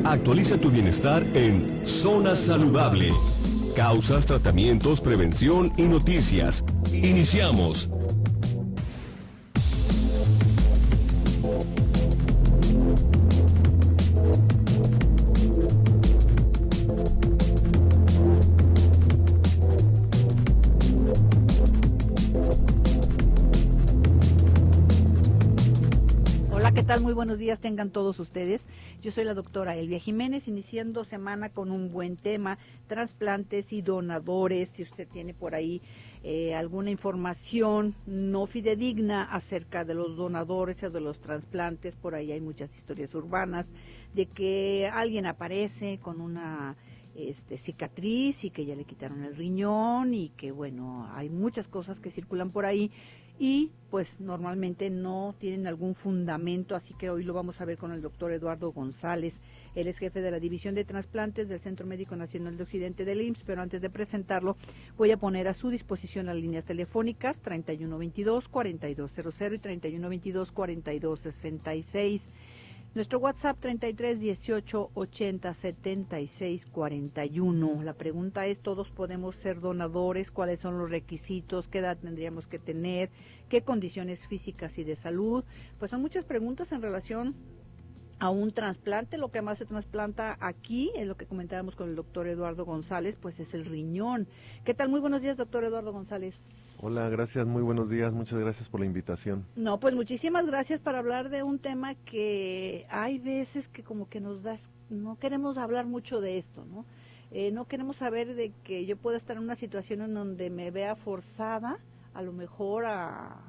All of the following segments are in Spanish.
Actualiza tu bienestar en Zona Saludable. Causas, tratamientos, prevención y noticias. Iniciamos. Muy buenos días tengan todos ustedes. Yo soy la doctora Elvia Jiménez, iniciando semana con un buen tema, trasplantes y donadores. Si usted tiene por ahí alguna información no fidedigna acerca de los donadores o de los trasplantes, por ahí hay muchas historias urbanas de que alguien aparece con una cicatriz y que ya le quitaron el riñón y que bueno, hay muchas cosas que circulan por ahí y pues normalmente no tienen algún fundamento, así que hoy lo vamos a ver con el doctor Eduardo González. Él es jefe de la División de Trasplantes del Centro Médico Nacional de Occidente del IMSS, pero antes de presentarlo voy a poner a su disposición las líneas telefónicas 3122-4200 y 3122-4266. Nuestro WhatsApp 33 18 80 76 41. La pregunta es, ¿todos podemos ser donadores? ¿Cuáles son los requisitos? ¿Qué edad tendríamos que tener? ¿Qué condiciones físicas y de salud? Pues son muchas preguntas en relación a un trasplante. Lo que más se trasplanta aquí, es lo que comentábamos con el doctor Eduardo González, pues es el riñón. ¿Qué tal? Muy buenos días, doctor Eduardo González. Hola, gracias, muy buenos días, muchas gracias por la invitación. No, pues muchísimas gracias para hablar de un tema que hay veces que como que no queremos hablar mucho de esto, ¿no? No queremos saber de que yo pueda estar en una situación en donde me vea forzada, a lo mejor a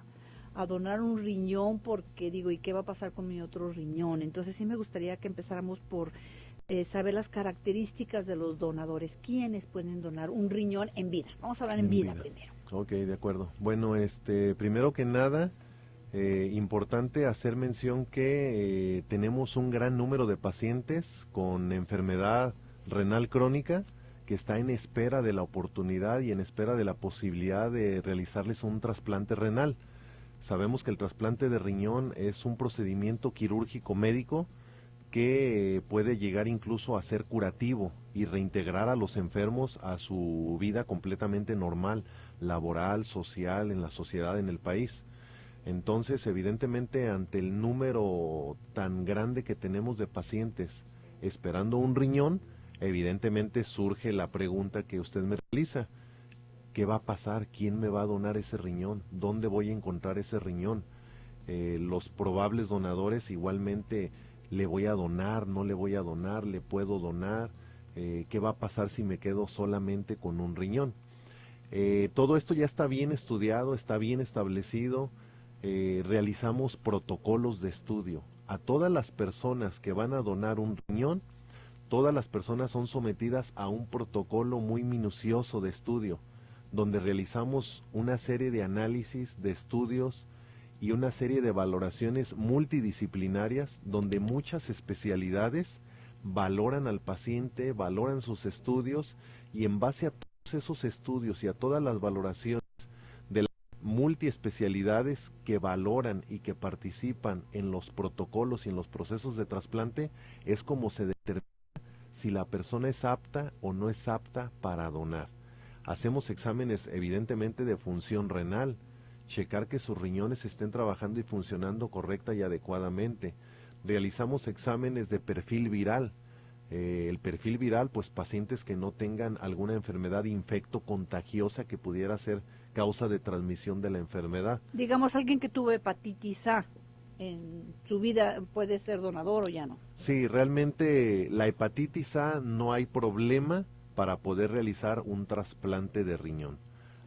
donar un riñón porque digo, ¿y qué va a pasar con mi otro riñón? Entonces sí me gustaría que empezáramos por saber las características de los donadores. ¿Quiénes pueden donar un riñón en vida? Vamos a hablar en vida primero. Ok, de acuerdo. Bueno, primero que nada, importante hacer mención que tenemos un gran número de pacientes con enfermedad renal crónica que está en espera de la oportunidad y en espera de la posibilidad de realizarles un trasplante renal. Sabemos que el trasplante de riñón es un procedimiento quirúrgico médico que puede llegar incluso a ser curativo y reintegrar a los enfermos a su vida completamente normal, laboral, social, en la sociedad, en el país. Entonces, evidentemente, ante el número tan grande que tenemos de pacientes esperando un riñón, evidentemente surge la pregunta que usted me realiza: ¿qué va a pasar? ¿Quién me va a donar ese riñón? ¿Dónde voy a encontrar ese riñón? Los probables donadores igualmente, ¿le voy a donar? ¿No le voy a donar? ¿Le puedo donar? ¿Qué va a pasar si me quedo solamente con un riñón? Todo esto ya está bien estudiado, está bien establecido. Realizamos protocolos de estudio. A todas las personas que van a donar un riñón, todas las personas son sometidas a un protocolo muy minucioso de estudio, donde realizamos una serie de análisis, de estudios y una serie de valoraciones multidisciplinarias, donde muchas especialidades valoran al paciente, valoran sus estudios, y en base a todos esos estudios y a todas las valoraciones de las multiespecialidades que valoran y que participan en los protocolos y en los procesos de trasplante, es como se determina si la persona es apta o no es apta para donar. Hacemos exámenes evidentemente de función renal, checar que sus riñones estén trabajando y funcionando correcta y adecuadamente. Realizamos exámenes de perfil viral. El perfil viral, pues pacientes que no tengan alguna enfermedad infecto-contagiosa que pudiera ser causa de transmisión de la enfermedad. Digamos, alguien que tuvo hepatitis A en su vida, ¿puede ser donador o ya no? Sí, realmente la hepatitis A no hay problema para poder realizar un trasplante de riñón.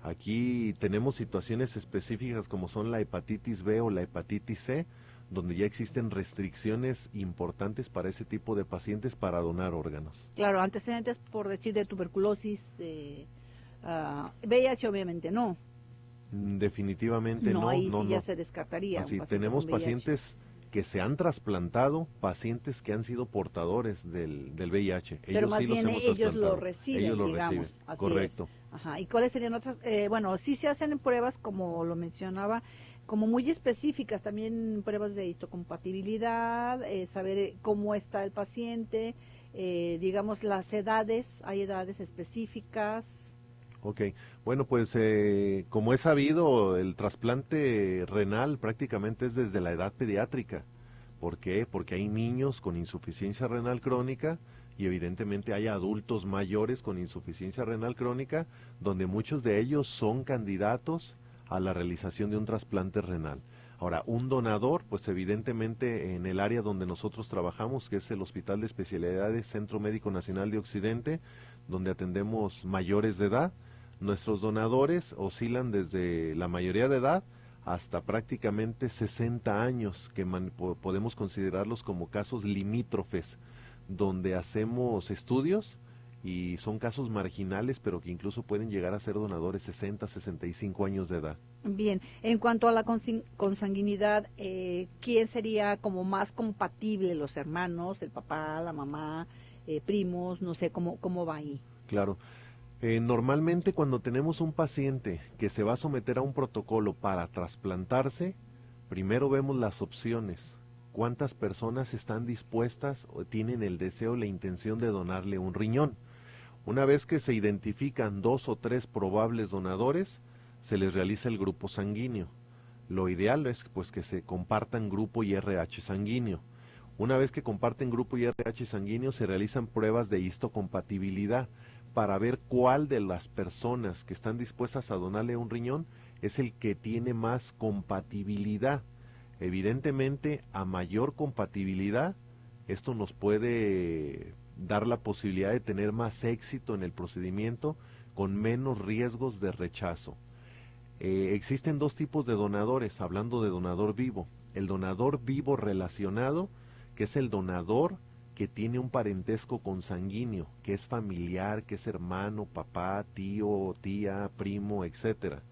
Aquí tenemos situaciones específicas como son la hepatitis B o la hepatitis C, donde ya existen restricciones importantes para ese tipo de pacientes para donar órganos. Claro, antecedentes por decir de tuberculosis, de VIH obviamente no. Definitivamente no. Ahí sí ya se descartaría. Así, tenemos pacientes que se han trasplantado, pacientes que han sido portadores del VIH. Pero ellos más sí bien los hemos ellos trasplantado. lo reciben, ellos lo digamos. reciben, Así correcto. Es. Ajá. ¿Y cuáles serían otras? Bueno, sí se hacen pruebas, como lo mencionaba, como muy específicas, también pruebas de histocompatibilidad, saber cómo está el paciente, digamos, las edades, hay edades específicas. Ok, bueno, pues como es sabido, el trasplante renal prácticamente es desde la edad pediátrica. ¿Por qué? Porque hay niños con insuficiencia renal crónica y evidentemente hay adultos mayores con insuficiencia renal crónica, donde muchos de ellos son candidatos a la realización de un trasplante renal. Ahora, un donador, pues evidentemente en el área donde nosotros trabajamos, que es el Hospital de Especialidades Centro Médico Nacional de Occidente, donde atendemos mayores de edad, nuestros donadores oscilan desde la mayoría de edad hasta prácticamente 60 años, que podemos considerarlos como casos limítrofes, donde hacemos estudios y son casos marginales, pero que incluso pueden llegar a ser donadores 60, 65 años de edad. Bien, en cuanto a la consanguinidad, ¿quién sería como más compatible? ¿Los hermanos, el papá, la mamá, primos? No sé, ¿cómo va ahí? Claro. Normalmente cuando tenemos un paciente que se va a someter a un protocolo para trasplantarse, primero vemos las opciones. ¿Cuántas personas están dispuestas o tienen el deseo, la intención de donarle un riñón? Una vez que se identifican 2 o 3 probables donadores, se les realiza el grupo sanguíneo. Lo ideal es pues que se compartan grupo y RH sanguíneo. Una vez que comparten grupo y RH sanguíneo, se realizan pruebas de histocompatibilidad para ver cuál de las personas que están dispuestas a donarle un riñón es el que tiene más compatibilidad. Evidentemente, a mayor compatibilidad, esto nos puede dar la posibilidad de tener más éxito en el procedimiento con menos riesgos de rechazo. Existen 2 tipos de donadores, hablando de donador vivo. El donador vivo relacionado, que es el donador que tiene un parentesco consanguíneo, que es familiar, que es hermano, papá, tío, tía, primo, etcétera.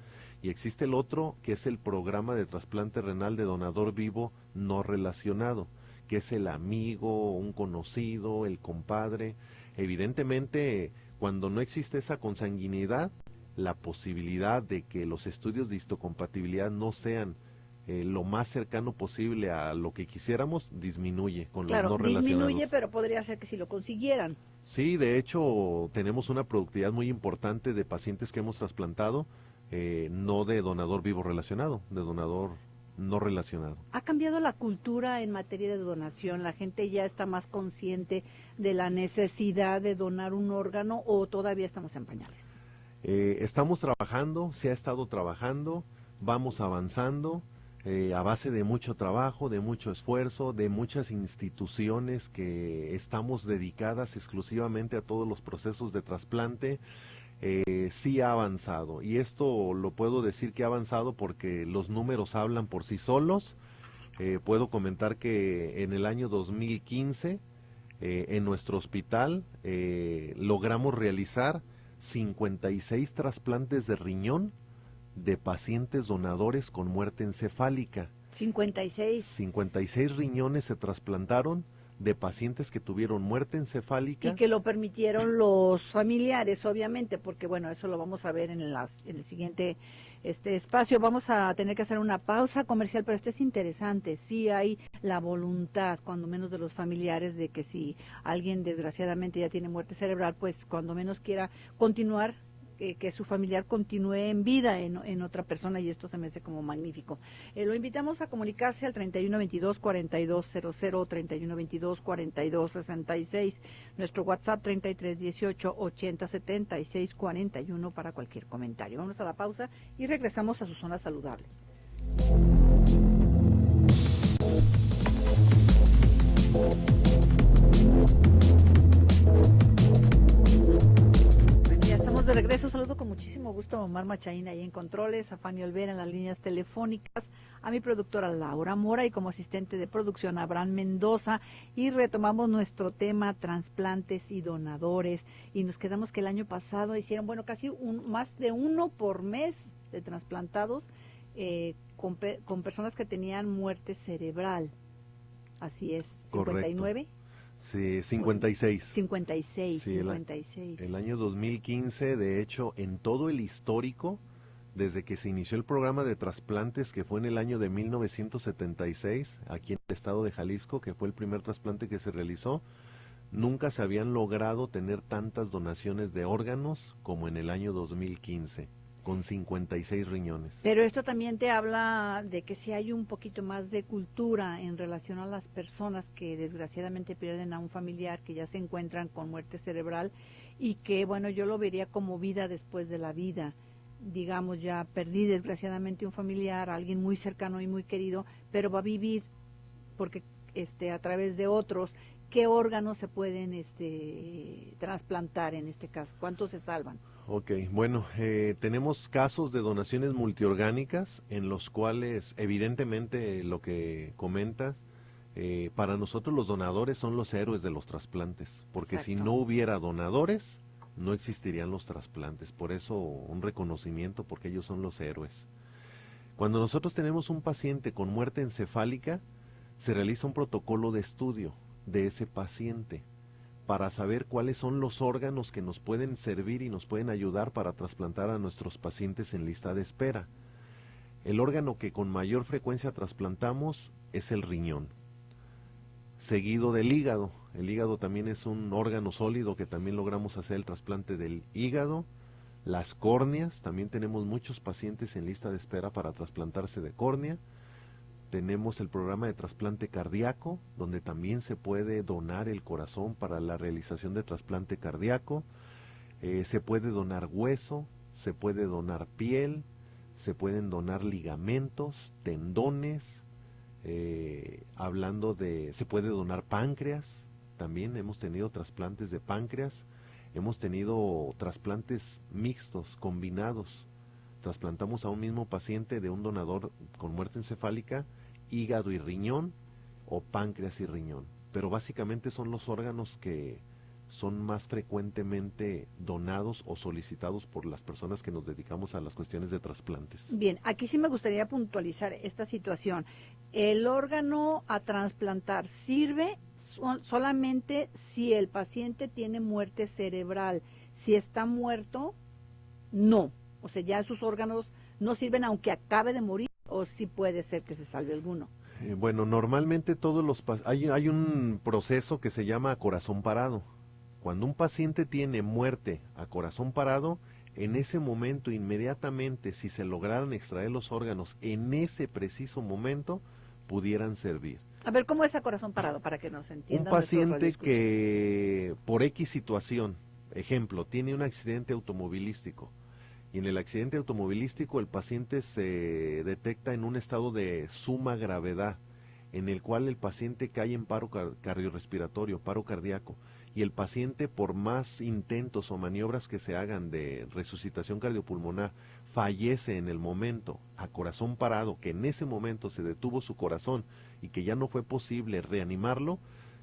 Y existe el otro, que es el programa de trasplante renal de donador vivo no relacionado, que es el amigo, un conocido, el compadre. Evidentemente, cuando no existe esa consanguinidad, la posibilidad de que los estudios de histocompatibilidad no sean lo más cercano posible a lo que quisiéramos, disminuye con los no relacionados. Disminuye, pero podría ser que si lo consiguieran. Sí, de hecho, tenemos una productividad muy importante de pacientes que hemos trasplantado, no de donador vivo relacionado, de donador no relacionado. ¿Ha cambiado la cultura en materia de donación? ¿La gente ya está más consciente de la necesidad de donar un órgano o todavía estamos en pañales? Estamos trabajando, se ha estado trabajando, vamos avanzando. A base de mucho trabajo, de mucho esfuerzo, de muchas instituciones que estamos dedicadas exclusivamente a todos los procesos de trasplante, sí ha avanzado. Y esto lo puedo decir que ha avanzado porque los números hablan por sí solos. Puedo comentar que en el año 2015, en nuestro hospital, logramos realizar 56 trasplantes de riñón de pacientes donadores con muerte encefálica. 56. 56 riñones se trasplantaron de pacientes que tuvieron muerte encefálica. Y que lo permitieron los familiares, obviamente, porque bueno, eso lo vamos a ver en el siguiente espacio. Vamos a tener que hacer una pausa comercial, pero esto es interesante. Sí hay la voluntad, cuando menos de los familiares, de que si alguien desgraciadamente ya tiene muerte cerebral, pues cuando menos quiera continuar, que su familiar continúe en vida en otra persona, y esto se me hace como magnífico. Lo invitamos a comunicarse al 3122-4200, 3122-4266, nuestro WhatsApp 3318-8076-41 para cualquier comentario. Vamos a la pausa y regresamos a su zona saludable. De regreso, saludo con muchísimo gusto a Omar Machaín ahí en controles, a Fanny Olvera en las líneas telefónicas, a mi productora Laura Mora y como asistente de producción Abraham Mendoza, y retomamos nuestro tema trasplantes y donadores, y nos quedamos que el año pasado hicieron, bueno, casi más de 1 por mes de trasplantados con personas que tenían muerte cerebral. Así es, 59. Correcto. Sí, 56. 56, sí, 56. El año 2015, de hecho, en todo el histórico, desde que se inició el programa de trasplantes, que fue en el año de 1976, aquí en el estado de Jalisco, que fue el primer trasplante que se realizó, nunca se habían logrado tener tantas donaciones de órganos como en el año 2015, con 56 riñones. Pero esto también te habla de que si hay un poquito más de cultura en relación a las personas que desgraciadamente pierden a un familiar, que ya se encuentran con muerte cerebral y que, bueno, yo lo vería como vida después de la vida. Digamos, ya perdí desgraciadamente un familiar, alguien muy cercano y muy querido, pero va a vivir porque a través de otros. ¿Qué órganos se pueden trasplantar en este caso? ¿Cuántos se salvan? Ok, bueno, tenemos casos de donaciones multiorgánicas en los cuales evidentemente lo que comentas, para nosotros los donadores son los héroes de los trasplantes, porque Exacto. si no hubiera donadores, no existirían los trasplantes, por eso un reconocimiento, porque ellos son los héroes. Cuando nosotros tenemos un paciente con muerte encefálica, se realiza un protocolo de estudio de ese paciente para saber cuáles son los órganos que nos pueden servir y nos pueden ayudar para trasplantar a nuestros pacientes en lista de espera. El órgano que con mayor frecuencia trasplantamos es el riñón, seguido del hígado. El hígado también es un órgano sólido que también logramos hacer el trasplante del hígado. Las córneas, también tenemos muchos pacientes en lista de espera para trasplantarse de córnea. Tenemos el programa de trasplante cardíaco, donde también se puede donar el corazón para la realización de trasplante cardíaco. Se puede donar hueso, se puede donar piel, se pueden donar ligamentos, tendones, se puede donar páncreas. También hemos tenido trasplantes de páncreas, hemos tenido trasplantes mixtos, combinados. Trasplantamos a un mismo paciente de un donador con muerte encefálica, hígado y riñón, o páncreas y riñón. Pero básicamente son los órganos que son más frecuentemente donados o solicitados por las personas que nos dedicamos a las cuestiones de trasplantes. Bien, aquí sí me gustaría puntualizar esta situación. El órgano a trasplantar sirve solamente si el paciente tiene muerte cerebral. Si está muerto, no. O sea, ya sus órganos no sirven aunque acabe de morir, o sí puede ser que se salve alguno. Bueno, normalmente hay un proceso que se llama corazón parado. Cuando un paciente tiene muerte a corazón parado, en ese momento inmediatamente, si se lograran extraer los órganos en ese preciso momento, pudieran servir. A ver, ¿cómo es a corazón parado? Para que nos entiendan. Un paciente que por X situación, ejemplo, tiene un accidente automovilístico, y en el accidente automovilístico el paciente se detecta en un estado de suma gravedad, en el cual el paciente cae en paro cardiorrespiratorio, paro cardíaco, y el paciente, por más intentos o maniobras que se hagan de resucitación cardiopulmonar, fallece en el momento a corazón parado, que en ese momento se detuvo su corazón y que ya no fue posible reanimarlo.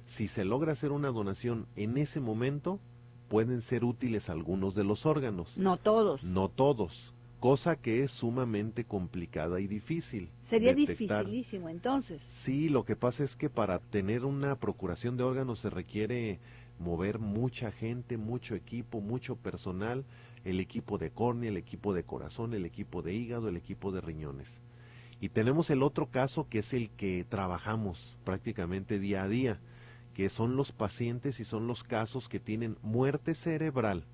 Si se logra hacer una donación en ese momento, pueden ser útiles algunos de los órganos. No todos. No todos, cosa que es sumamente complicada y difícil. Sería detectar. dificilísimo entonces. Sí, lo que pasa es que para tener una procuración de órganos se requiere mover mucha gente, mucho equipo, mucho personal, el equipo de córnea, el equipo de corazón, el equipo de hígado, el equipo de riñones. Y tenemos el otro caso, que es el que trabajamos prácticamente día a día, que son los pacientes y son los casos que tienen muerte cerebral,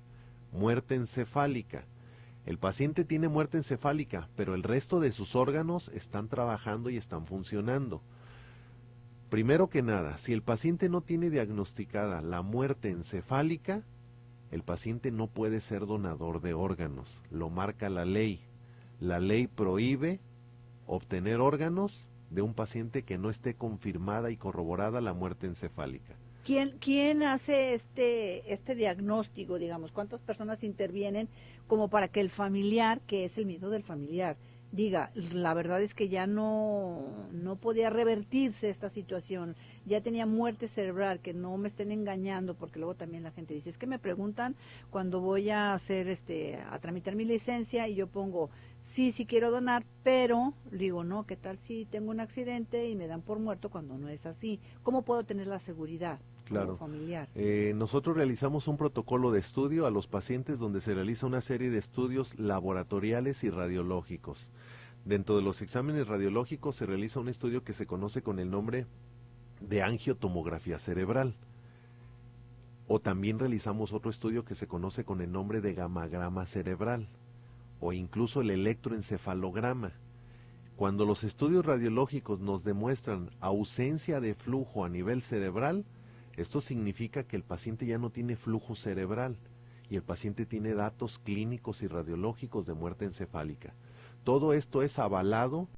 muerte encefálica. El paciente tiene muerte encefálica, pero el resto de sus órganos están trabajando y están funcionando. Primero que nada, si el paciente no tiene diagnosticada la muerte encefálica, el paciente no puede ser donador de órganos, lo marca la ley. La ley prohíbe obtener órganos de un paciente que no esté confirmada y corroborada la muerte encefálica. ¿Quién hace este diagnóstico, digamos? ¿Cuántas personas intervienen como para que el familiar, que es el miedo del familiar, diga, la verdad es que ya no podía revertirse esta situación, ya tenía muerte cerebral, que no me estén engañando? Porque luego también la gente dice, es que me preguntan cuando voy a hacer a tramitar mi licencia y yo pongo, sí quiero donar, pero digo, no, ¿qué tal si tengo un accidente y me dan por muerto cuando no es así? ¿Cómo puedo tener la seguridad? Claro. Como familiar. Nosotros realizamos un protocolo de estudio a los pacientes donde se realiza una serie de estudios laboratoriales y radiológicos. Dentro de los exámenes radiológicos se realiza un estudio que se conoce con el nombre de angiotomografía cerebral. O también realizamos otro estudio que se conoce con el nombre de gamagrama cerebral o incluso el electroencefalograma. Cuando los estudios radiológicos nos demuestran ausencia de flujo a nivel cerebral, esto significa que el paciente ya no tiene flujo cerebral y el paciente tiene datos clínicos y radiológicos de muerte encefálica. Todo esto es avalado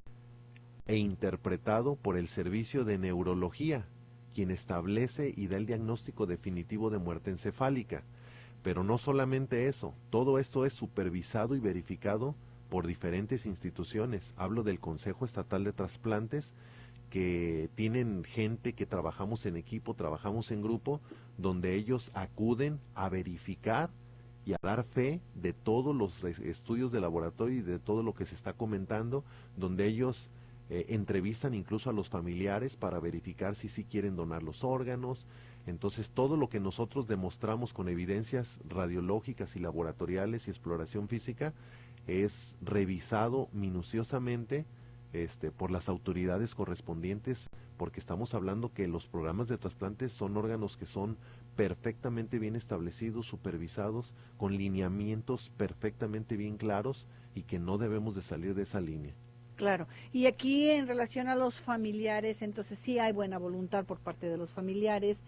e interpretado por el Servicio de Neurología, quien establece y da el diagnóstico definitivo de muerte encefálica. Pero no solamente eso, todo esto es supervisado y verificado por diferentes instituciones. Hablo del Consejo Estatal de Trasplantes, que tienen gente que trabajamos en equipo, trabajamos en grupo, donde ellos acuden a verificar y a dar fe de todos los estudios de laboratorio y de todo lo que se está comentando, donde ellos entrevistan incluso a los familiares para verificar si sí quieren donar los órganos. Entonces todo lo que nosotros demostramos con evidencias radiológicas y laboratoriales y exploración física es revisado minuciosamente por las autoridades correspondientes, porque estamos hablando que los programas de trasplantes son órganos que son perfectamente bien establecidos, supervisados, con lineamientos perfectamente bien claros y que no debemos de salir de esa línea. Claro, y aquí en relación a los familiares, entonces sí hay buena voluntad por parte de los familiares,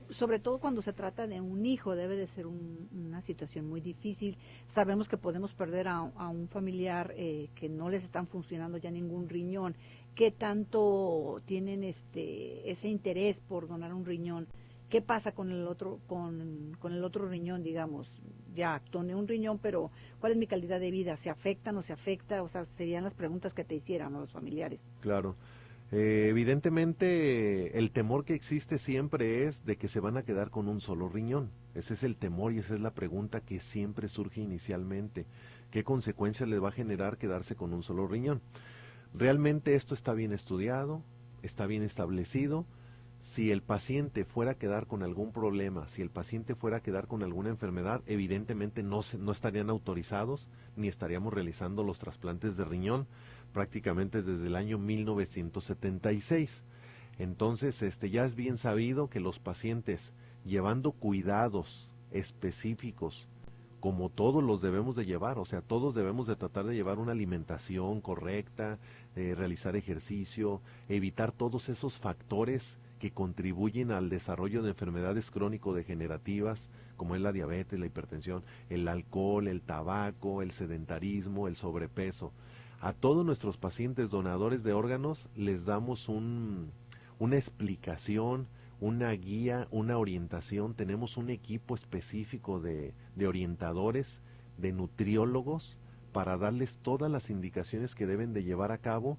sobre todo cuando se trata de un hijo, debe de ser una situación muy difícil. Sabemos que podemos perder a un familiar que no les están funcionando ya ningún riñón. ¿Qué tanto tienen ese interés por donar un riñón? ¿Qué pasa con el otro el otro riñón, digamos? Ya doné un riñón, pero ¿cuál es mi calidad de vida? ¿Se afecta, no se afecta? O sea, serían las preguntas que te hicieran, ¿no?, los familiares. Claro. Evidentemente, el temor que existe siempre es de que se van a quedar con un solo riñón. Ese es el temor y esa es la pregunta que siempre surge inicialmente. ¿Qué consecuencias les va a generar quedarse con un solo riñón? Realmente esto está bien estudiado, está bien establecido. Si el paciente fuera a quedar con algún problema, si el paciente fuera a quedar con alguna enfermedad, evidentemente no estarían autorizados ni estaríamos realizando los trasplantes de riñón prácticamente desde el año 1976. Entonces, ya es bien sabido que los pacientes, llevando cuidados específicos, como todos los debemos de llevar, o sea, todos debemos de tratar de llevar una alimentación correcta, realizar ejercicio, evitar todos esos factores que contribuyen al desarrollo de enfermedades crónico-degenerativas, como es la diabetes, la hipertensión, el alcohol, el tabaco, el sedentarismo, el sobrepeso. A todos nuestros pacientes donadores de órganos les damos una explicación, una guía, una orientación. Tenemos un equipo específico de orientadores, de nutriólogos, para darles todas las indicaciones que deben de llevar a cabo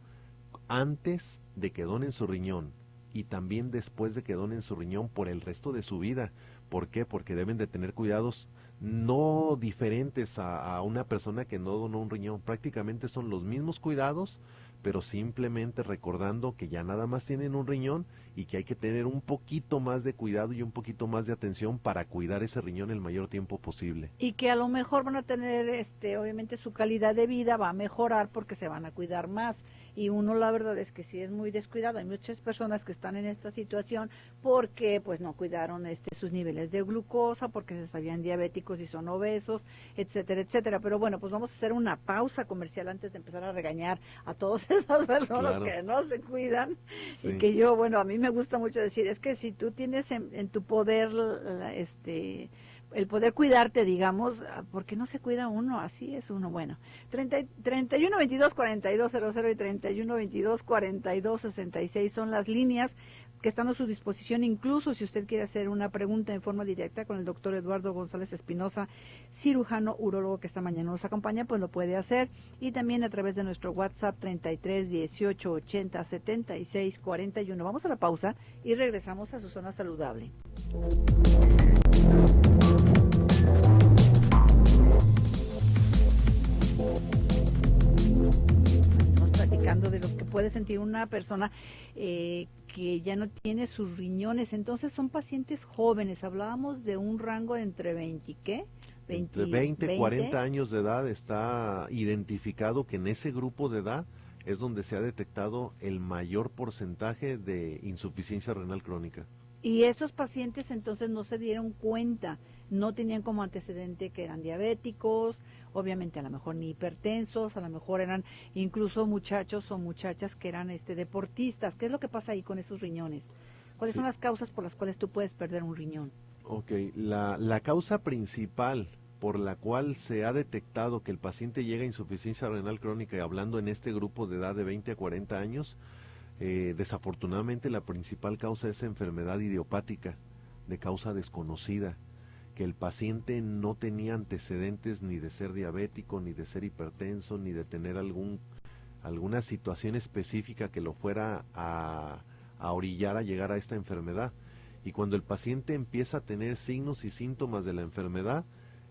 antes de que donen su riñón y también después de que donen su riñón por el resto de su vida. ¿Por qué? Porque deben de tener cuidados no diferentes a una persona que no donó un riñón. Prácticamente son los mismos cuidados, pero simplemente recordando que ya nada más tienen un riñón y que hay que tener un poquito más de cuidado y un poquito más de atención para cuidar ese riñón el mayor tiempo posible. Y que a lo mejor van a tener, obviamente su calidad de vida va a mejorar porque se van a cuidar más. Y uno, la verdad es que sí es muy descuidado. Hay muchas personas que están en esta situación porque pues no cuidaron sus niveles de glucosa, porque se sabían diabéticos y son obesos, etcétera, etcétera. Pero bueno, pues vamos a hacer una pausa comercial antes de empezar a regañar a todas esas personas, claro, que no se cuidan. Sí. Y que yo, bueno, a mí me gusta mucho decir, es que si tú tienes en tu poder el poder cuidarte, digamos, ¿por qué no se cuida uno? Así es uno. Bueno, 31 22 42 00 y 31 22 42 66 son las líneas que están a su disposición, incluso si usted quiere hacer una pregunta en forma directa con el doctor Eduardo González Espinosa, cirujano urólogo que esta mañana nos acompaña, pues lo puede hacer, y también a través de nuestro WhatsApp 33 18 80 76 41. Vamos a la pausa y regresamos a su zona saludable. Estamos platicando de lo que puede sentir una persona que ya no tiene sus riñones. Entonces son pacientes jóvenes. Hablábamos de un rango de entre 20, ¿qué? Entre 20, 40 años de edad. Está identificado que en ese grupo de edad es donde se ha detectado el mayor porcentaje de insuficiencia renal crónica. Y estos pacientes entonces no se dieron cuenta, no tenían como antecedente que eran diabéticos, obviamente a lo mejor ni hipertensos, a lo mejor eran incluso muchachos o muchachas que eran deportistas. ¿Qué es lo que pasa ahí con esos riñones? ¿Cuáles son las causas por las cuales tú puedes perder un riñón? Ok, la causa principal por la cual se ha detectado que el paciente llega a insuficiencia renal crónica, y hablando en este grupo de edad de 20 a 40 años, desafortunadamente la principal causa es enfermedad idiopática de causa desconocida, que el paciente no tenía antecedentes ni de ser diabético, ni de ser hipertenso, ni de tener alguna situación específica que lo fuera a orillar a llegar a esta enfermedad. Y cuando el paciente empieza a tener signos y síntomas de la enfermedad,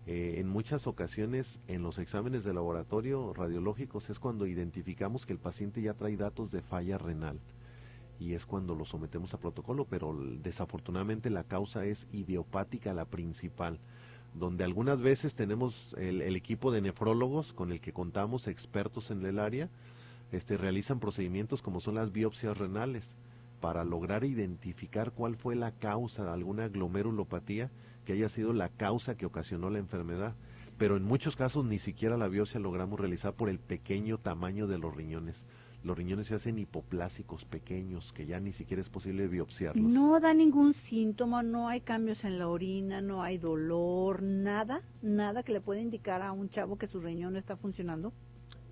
en muchas ocasiones en los exámenes de laboratorio radiológicos es cuando identificamos que el paciente ya trae datos de falla renal y es cuando lo sometemos a protocolo, pero desafortunadamente la causa es idiopática, la principal, donde algunas veces tenemos el equipo de nefrólogos con el que contamos, expertos en el área, realizan procedimientos como son las biopsias renales para lograr identificar cuál fue la causa de alguna glomerulopatía que haya sido la causa que ocasionó la enfermedad, pero en muchos casos ni siquiera la biopsia logramos realizar por el pequeño tamaño de los riñones. Los riñones se hacen hipoplásicos, pequeños, que ya ni siquiera es posible biopsiarlos. No da ningún síntoma, no hay cambios en la orina, no hay dolor, nada que le pueda indicar a un chavo que su riñón no está funcionando.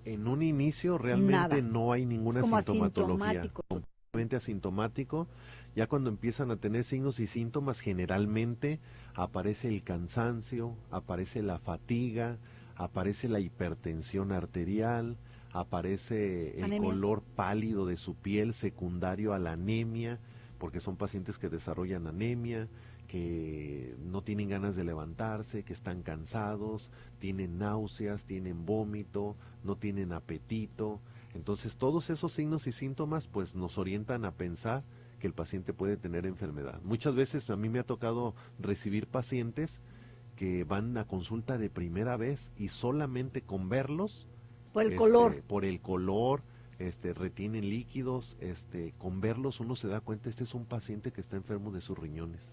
En un inicio realmente no hay ninguna sintomatología. Asintomático. Completamente asintomático. Ya cuando empiezan a tener signos y síntomas, generalmente aparece el cansancio, aparece la fatiga, aparece la hipertensión arterial, aparece el color pálido de su piel secundario a la anemia, porque son pacientes que desarrollan anemia, que no tienen ganas de levantarse, que están cansados, tienen náuseas, tienen vómito, no tienen apetito. Entonces todos esos signos y síntomas pues nos orientan a pensar que el paciente puede tener enfermedad. Muchas veces a mí me ha tocado recibir pacientes que van a consulta de primera vez y solamente con verlos por el color, retienen líquidos, con verlos uno se da cuenta, este es un paciente que está enfermo de sus riñones.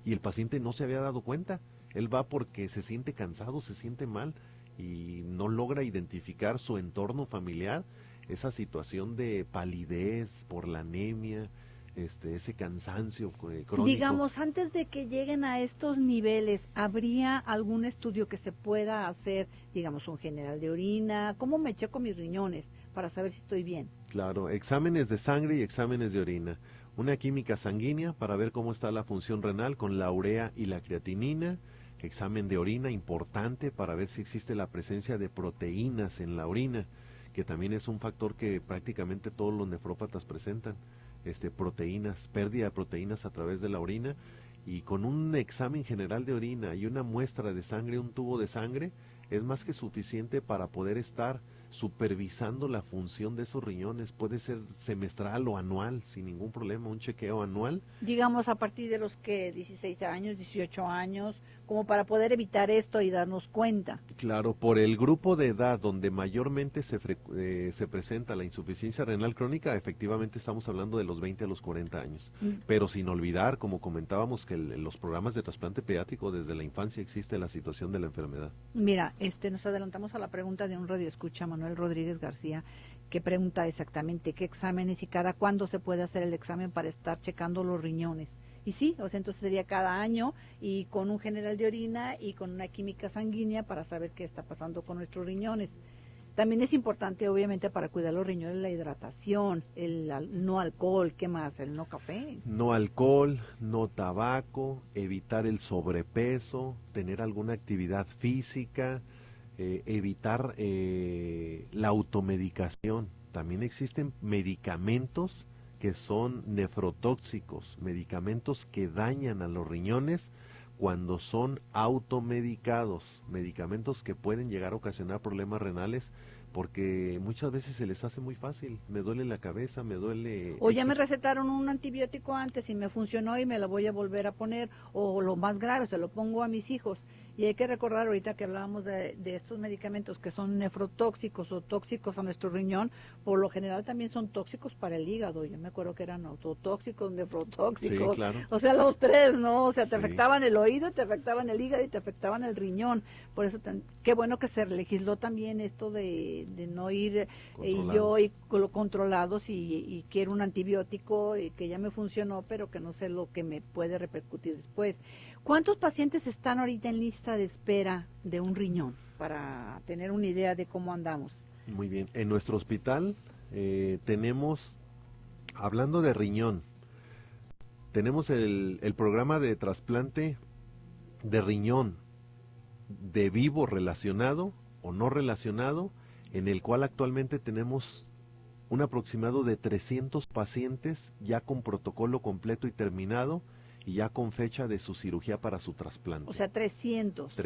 Y el paciente no se había dado cuenta, él va porque se siente cansado, se siente mal y no logra identificar su entorno familiar, esa situación de palidez por la anemia, ese cansancio crónico. Digamos, antes de que lleguen a estos niveles, ¿habría algún estudio que se pueda hacer, digamos, un general de orina? ¿Cómo me checo mis riñones para saber si estoy bien? Claro, exámenes de sangre y exámenes de orina. Una química sanguínea para ver cómo está la función renal con la urea y la creatinina. Examen de orina importante para ver si existe la presencia de proteínas en la orina, que también es un factor que prácticamente todos los nefrópatas presentan. Proteínas, pérdida de proteínas a través de la orina, y con un examen general de orina y una muestra de sangre, un tubo de sangre, es más que suficiente para poder estar supervisando la función de esos riñones. Puede ser semestral o anual, sin ningún problema, un chequeo anual. Digamos a partir de los que 16 años, 18 años, como para poder evitar esto y darnos cuenta. Claro, por el grupo de edad donde mayormente se presenta la insuficiencia renal crónica, efectivamente estamos hablando de los 20 a los 40 años. Pero sin olvidar, como comentábamos, que los programas de trasplante pediátrico desde la infancia existe la situación de la enfermedad. Mira, nos adelantamos a la pregunta de un radioescucha, Manuel Rodríguez García, que pregunta exactamente qué exámenes y cada cuándo se puede hacer el examen para estar checando los riñones. Y sí, entonces sería cada año y con un general de orina y con una química sanguínea para saber qué está pasando con nuestros riñones. También es importante, obviamente, para cuidar los riñones, la hidratación, el no alcohol, ¿qué más? El no café. No alcohol, no tabaco, evitar el sobrepeso, tener alguna actividad física, evitar la automedicación. También existen medicamentos que son nefrotóxicos, medicamentos que dañan a los riñones cuando son automedicados, medicamentos que pueden llegar a ocasionar problemas renales porque muchas veces se les hace muy fácil, me duele la cabeza, me duele... O ya me recetaron un antibiótico antes y me funcionó y me lo voy a volver a poner, o lo más grave, se lo pongo a mis hijos. Y hay que recordar ahorita que hablábamos de estos medicamentos que son nefrotóxicos o tóxicos a nuestro riñón, por lo general también son tóxicos para el hígado. Yo me acuerdo que eran autotóxicos, nefrotóxicos, Sí, claro. o sea, los tres, ¿no? O sea, te Sí. afectaban el oído, te afectaban el hígado y te afectaban el riñón. Por eso, qué bueno que se legisló también esto de no ir controlados y quiero un antibiótico y que ya me funcionó, pero que no sé lo que me puede repercutir después. ¿Cuántos pacientes están ahorita en lista de espera de un riñón? Para tener una idea de cómo andamos. Muy bien, en nuestro hospital tenemos, hablando de riñón, tenemos el programa de trasplante de riñón de vivo relacionado o no relacionado, en el cual actualmente tenemos un aproximado de 300 pacientes ya con protocolo completo y terminado y ya con fecha de su cirugía para su trasplante. O sea, 300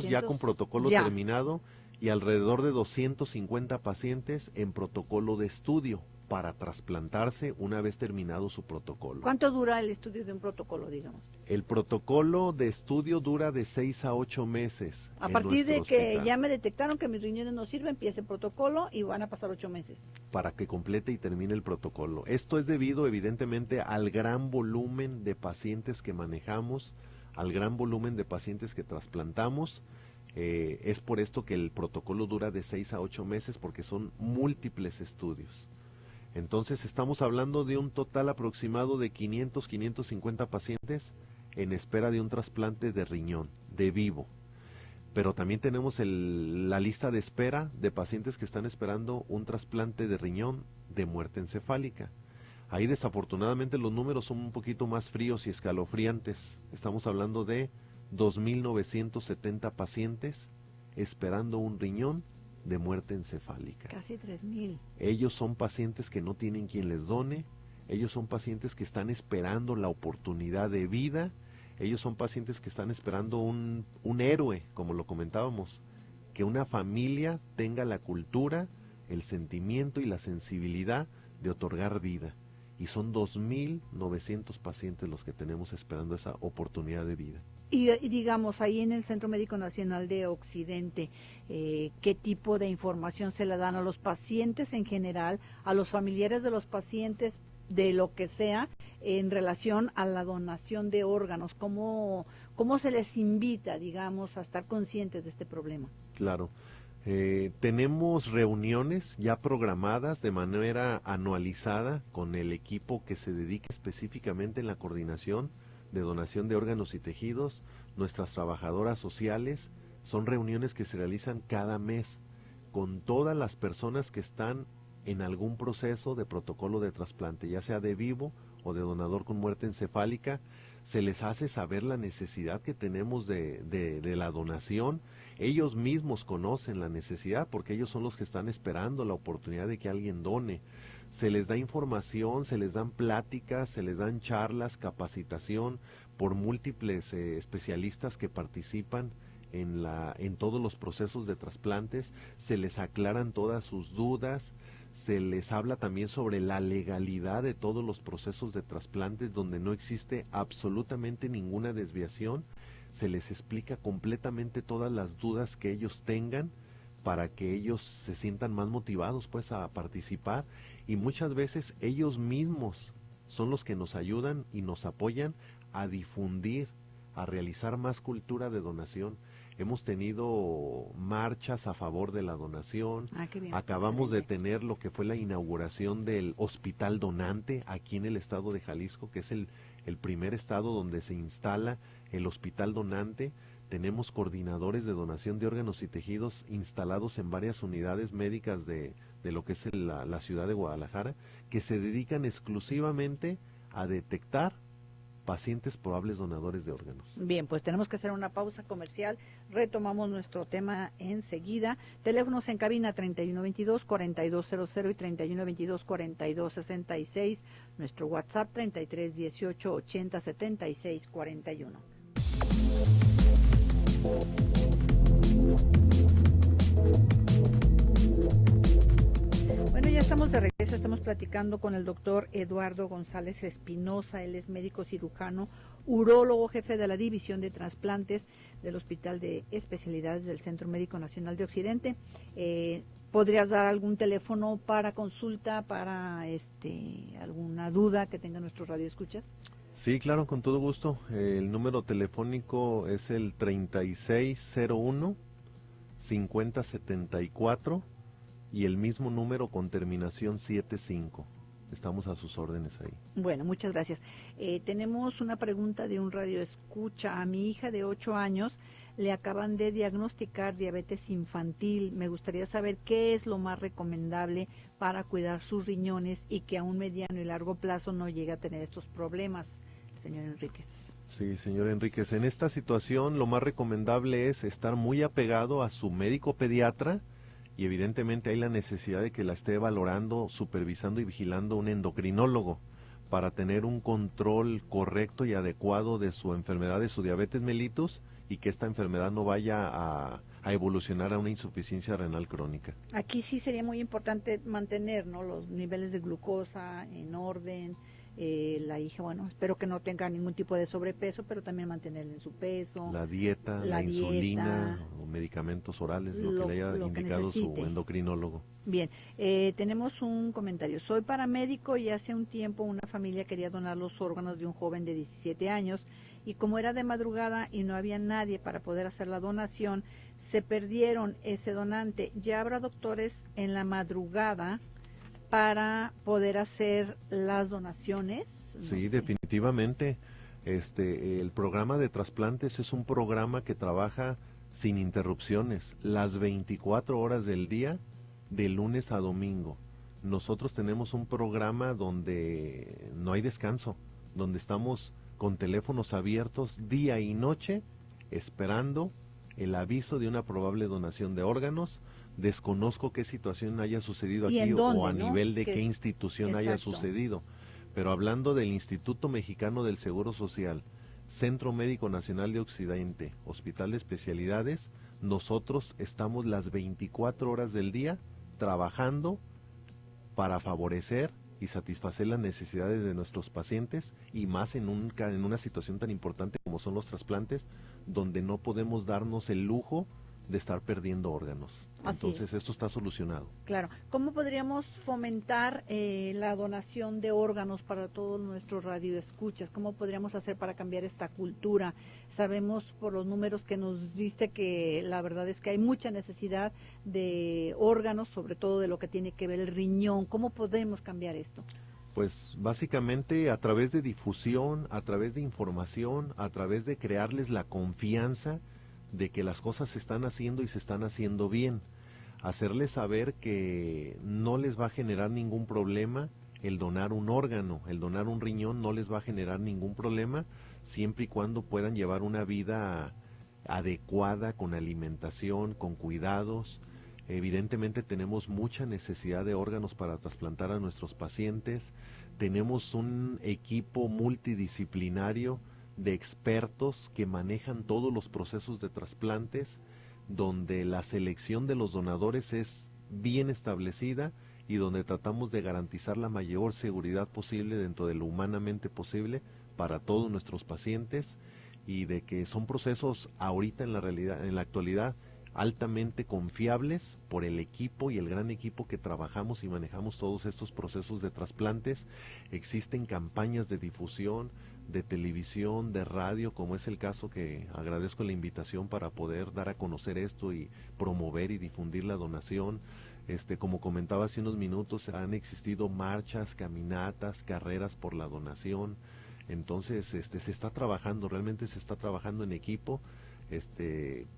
ya con protocolo ya terminado y alrededor de 250 pacientes en protocolo de estudio para trasplantarse una vez terminado su protocolo. ¿Cuánto dura el estudio de un protocolo, digamos? El protocolo de estudio dura de 6 a 8 meses. A partir de que hospital, ya me detectaron que mis riñones no sirven, empieza el protocolo y van a pasar 8 meses. para que complete y termine el protocolo. Esto es debido evidentemente al gran volumen de pacientes que manejamos, al gran volumen de pacientes que trasplantamos. Es por esto que el protocolo dura de 6 a 8 meses porque son múltiples estudios. Entonces estamos hablando de un total aproximado de 500, 550 pacientes en espera de un trasplante de riñón, de vivo. Pero también tenemos la lista de espera de pacientes que están esperando un trasplante de riñón de muerte encefálica. Ahí desafortunadamente los números son un poquito más fríos y escalofriantes. Estamos hablando de 2.970 pacientes esperando un riñón de muerte encefálica. Casi 3,000. Ellos son pacientes que no tienen quien les done, ellos son pacientes que están esperando la oportunidad de vida, ellos son pacientes que están esperando un héroe, como lo comentábamos, que una familia tenga la cultura, el sentimiento y la sensibilidad de otorgar vida. Y son 2.900 pacientes los que tenemos esperando esa oportunidad de vida. Y digamos, ahí en el Centro Médico Nacional de Occidente, ¿qué tipo de información se le dan a los pacientes en general, a los familiares de los pacientes, de lo que sea, en relación a la donación de órganos? ¿Cómo se les invita, digamos, a estar conscientes de este problema? Claro. Tenemos reuniones ya programadas de manera anualizada con el equipo que se dedica específicamente en la coordinación de donación de órganos y tejidos, nuestras trabajadoras sociales. Son reuniones que se realizan cada mes con todas las personas que están en algún proceso de protocolo de trasplante, ya sea de vivo o de donador con muerte encefálica. Se les hace saber la necesidad que tenemos de la donación. Ellos mismos conocen la necesidad porque ellos son los que están esperando la oportunidad de que alguien done. Se les da información, se les dan pláticas, se les dan charlas, capacitación por múltiples especialistas que participan en todos los procesos de trasplantes. Se les aclaran todas sus dudas, se les habla también sobre la legalidad de todos los procesos de trasplantes donde no existe absolutamente ninguna desviación. Se les explica completamente todas las dudas que ellos tengan para que ellos se sientan más motivados pues a participar, y muchas veces ellos mismos son los que nos ayudan y nos apoyan a difundir, a realizar más cultura de donación. Hemos tenido marchas a favor de la donación. Qué bien. Acabamos de tener lo que fue la inauguración del Hospital Donante aquí en el estado de Jalisco, que es el primer estado donde se instala el Hospital Donante. Tenemos coordinadores de donación de órganos y tejidos instalados en varias unidades médicas de lo que es la ciudad de Guadalajara, que se dedican exclusivamente a detectar pacientes probables donadores de órganos. Bien, pues tenemos que hacer una pausa comercial. Retomamos nuestro tema enseguida. Teléfonos en cabina 3122-4200 y 3122-4266. Nuestro WhatsApp 3318-807641. estamos de regreso, estamos platicando con el doctor Eduardo González Espinosa. Él es médico cirujano, urólogo, jefe de la división de trasplantes del Hospital de Especialidades del Centro Médico Nacional de Occidente. ¿Podrías dar algún teléfono para consulta, para alguna duda que tengan nuestros radioescuchas? Sí, claro, con todo gusto. El número telefónico es el 3601-5074 y el mismo número con terminación 75. Estamos a sus órdenes ahí. Bueno, muchas gracias. Tenemos una pregunta de un radioescucha. A mi hija de 8 años le acaban de diagnosticar diabetes infantil. Me gustaría saber qué es lo más recomendable para cuidar sus riñones y que a un mediano y largo plazo no llegue a tener estos problemas, señor Enríquez. Sí, señor Enríquez, en esta situación lo más recomendable es estar muy apegado a su médico pediatra y evidentemente hay la necesidad de que la esté valorando, supervisando y vigilando un endocrinólogo para tener un control correcto y adecuado de su enfermedad, de su diabetes mellitus, y que esta enfermedad no vaya a evolucionar a una insuficiencia renal crónica. Aquí sí sería muy importante mantener, ¿no?, los niveles de glucosa en orden. La hija, bueno, espero que no tenga ningún tipo de sobrepeso, pero también mantenerla en su peso. La dieta, la insulina o medicamentos orales, lo que le haya indicado su endocrinólogo. Bien, tenemos un comentario. Soy paramédico y hace un tiempo una familia quería donar los órganos de un joven de 17 años y como era de madrugada y no había nadie para poder hacer la donación, se perdieron ese donante. ¿Ya habrá doctores en la madrugada para poder hacer las donaciones? Sí, definitivamente. El programa de trasplantes es un programa que trabaja sin interrupciones, las 24 horas del día, de lunes a domingo. Nosotros tenemos un programa donde no hay descanso, donde estamos con teléfonos abiertos día y noche, esperando el aviso de una probable donación de órganos. Desconozco qué situación haya sucedido aquí o a nivel de qué institución haya sucedido, pero hablando del Instituto Mexicano del Seguro Social, Centro Médico Nacional de Occidente, Hospital de Especialidades, nosotros estamos las 24 horas del día trabajando para favorecer y satisfacer las necesidades de nuestros pacientes y más en una situación tan importante como son los trasplantes, donde no podemos darnos el lujo de estar perdiendo órganos. Entonces esto está solucionado. Claro. ¿Cómo podríamos fomentar la donación de órganos para todos nuestros radioescuchas? ¿Cómo podríamos hacer para cambiar esta cultura? Sabemos por los números que nos diste que la verdad es que hay mucha necesidad de órganos, sobre todo de lo que tiene que ver el riñón. ¿Cómo podemos cambiar esto? Pues básicamente a través de difusión, a través de información, a través de crearles la confianza de que las cosas se están haciendo y se están haciendo bien, hacerles saber que no les va a generar ningún problema el donar un órgano, el donar un riñón no les va a generar ningún problema siempre y cuando puedan llevar una vida adecuada, con alimentación, con cuidados. Evidentemente tenemos mucha necesidad de órganos para trasplantar a nuestros pacientes, tenemos un equipo multidisciplinario de expertos que manejan todos los procesos de trasplantes, donde la selección de los donadores es bien establecida y donde tratamos de garantizar la mayor seguridad posible dentro de lo humanamente posible para todos nuestros pacientes, y de que son procesos ahorita en la actualidad altamente confiables por el equipo y el gran equipo que trabajamos y manejamos todos estos procesos de trasplantes. Existen campañas de difusión, de televisión, de radio, como es el caso que agradezco la invitación para poder dar a conocer esto y promover y difundir la donación. Como comentaba hace unos minutos, han existido marchas, caminatas, carreras por la donación. Entonces, se está trabajando, realmente se está trabajando en equipo,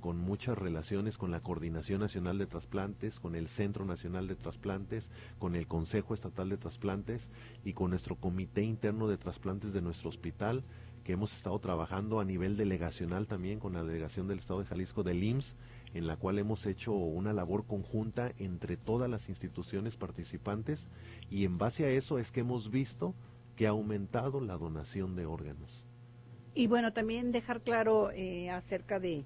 con muchas relaciones con la Coordinación Nacional de Trasplantes, con el Centro Nacional de Trasplantes, con el Consejo Estatal de Trasplantes y con nuestro Comité Interno de Trasplantes de nuestro hospital, que hemos estado trabajando a nivel delegacional también con la delegación del Estado de Jalisco del IMSS, en la cual hemos hecho una labor conjunta entre todas las instituciones participantes, y en base a eso es que hemos visto que ha aumentado la donación de órganos. Y bueno, también dejar claro acerca de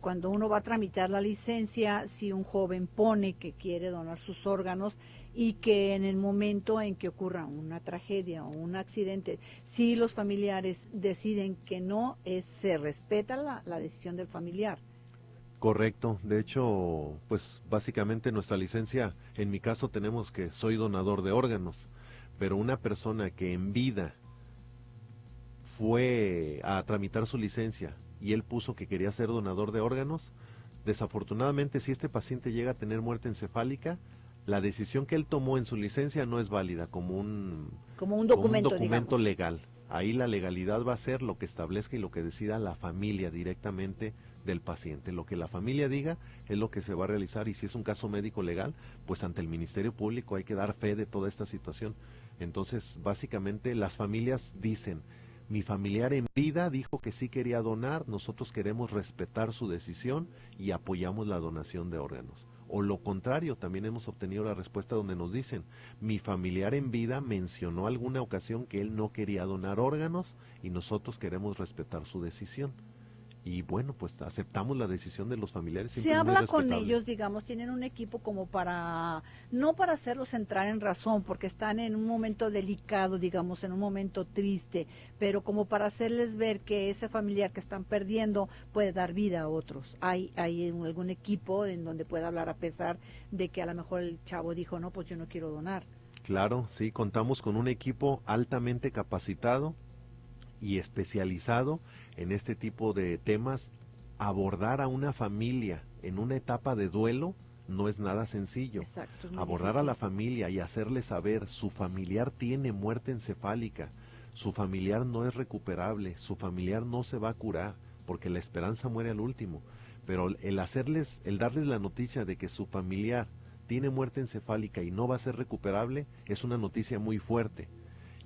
cuando uno va a tramitar la licencia, si un joven pone que quiere donar sus órganos, y que en el momento en que ocurra una tragedia o un accidente, si los familiares deciden que no, se respeta la decisión del familiar. Correcto, de hecho, pues básicamente nuestra licencia, en mi caso tenemos que soy donador de órganos, pero una persona que en vida fue a tramitar su licencia y él puso que quería ser donador de órganos, desafortunadamente si este paciente llega a tener muerte encefálica, la decisión que él tomó en su licencia no es válida como un documento legal. Ahí la legalidad va a ser lo que establezca y lo que decida la familia directamente del paciente. Lo que la familia diga es lo que se va a realizar, y si es un caso médico legal, pues ante el Ministerio Público hay que dar fe de toda esta situación. Entonces, básicamente las familias dicen, mi familiar en vida dijo que sí quería donar, nosotros queremos respetar su decisión y apoyamos la donación de órganos. O lo contrario, también hemos obtenido la respuesta donde nos dicen, mi familiar en vida mencionó alguna ocasión que él no quería donar órganos y nosotros queremos respetar su decisión. Y bueno, pues aceptamos la decisión de los familiares. Se habla con ellos, digamos, tienen un equipo como para, no para hacerlos entrar en razón, porque están en un momento delicado, digamos, en un momento triste, pero como para hacerles ver que ese familiar que están perdiendo puede dar vida a otros. Hay algún equipo en donde pueda hablar a pesar de que a lo mejor el chavo dijo, no, pues yo no quiero donar. Claro, sí, contamos con un equipo altamente capacitado y especializado en este tipo de temas. Abordar a una familia en una etapa de duelo no es nada sencillo. Exacto, abordar a la familia y hacerle saber, su familiar tiene muerte encefálica, su familiar no es recuperable, su familiar no se va a curar, porque la esperanza muere al último. Pero el darles la noticia de que su familiar tiene muerte encefálica y no va a ser recuperable, es una noticia muy fuerte.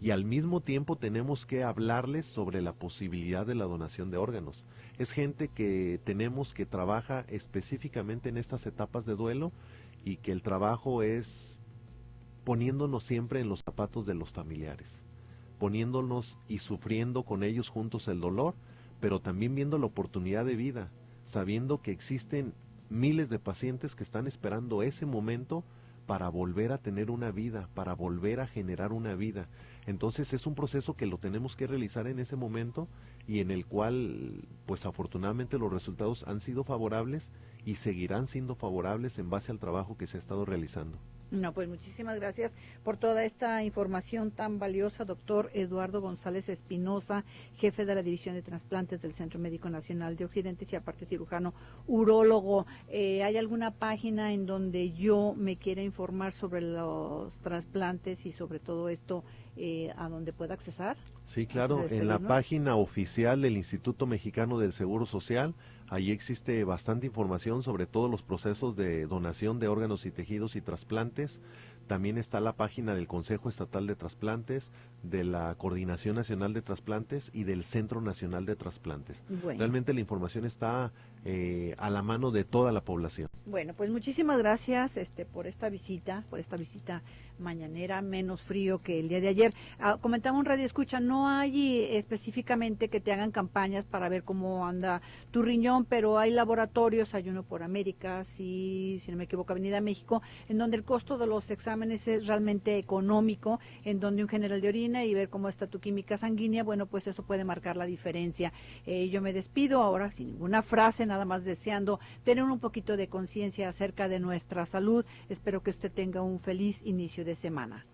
Y al mismo tiempo tenemos que hablarles sobre la posibilidad de la donación de órganos. Es gente que tenemos que trabaja específicamente en estas etapas de duelo, y que el trabajo es poniéndonos siempre en los zapatos de los familiares, poniéndonos y sufriendo con ellos juntos el dolor, pero también viendo la oportunidad de vida, sabiendo que existen miles de pacientes que están esperando ese momento para volver a tener una vida, para volver a generar una vida. Entonces es un proceso que lo tenemos que realizar en ese momento, y en el cual, pues afortunadamente los resultados han sido favorables y seguirán siendo favorables en base al trabajo que se ha estado realizando. No, pues muchísimas gracias por toda esta información tan valiosa, doctor Eduardo González Espinosa, jefe de la División de Trasplantes del Centro Médico Nacional de Occidente y aparte cirujano urólogo. ¿Hay alguna página en donde yo me quiera informar sobre los trasplantes y sobre todo esto, a donde pueda accesar? Sí, claro, en la página oficial del Instituto Mexicano del Seguro Social, ahí existe bastante información sobre todos los procesos de donación de órganos y tejidos y trasplantes. También está la página del Consejo Estatal de Trasplantes, de la Coordinación Nacional de Trasplantes y del Centro Nacional de Trasplantes. Bueno. Realmente la información está a la mano de toda la población. Bueno, pues muchísimas gracias por esta visita mañanera, menos frío que el día de ayer. Comentaba un radio escucha, no hay específicamente que te hagan campañas para ver cómo anda tu riñón, pero hay laboratorios, hay uno por América, si no me equivoco, Avenida México, en donde el costo de los exámenes es realmente económico, en donde un general de orina y ver cómo está tu química sanguínea, bueno, pues eso puede marcar la diferencia. Yo me despido ahora sin ninguna frase, nada más deseando tener un poquito de conciencia acerca de nuestra salud. Espero que usted tenga un feliz inicio de semana.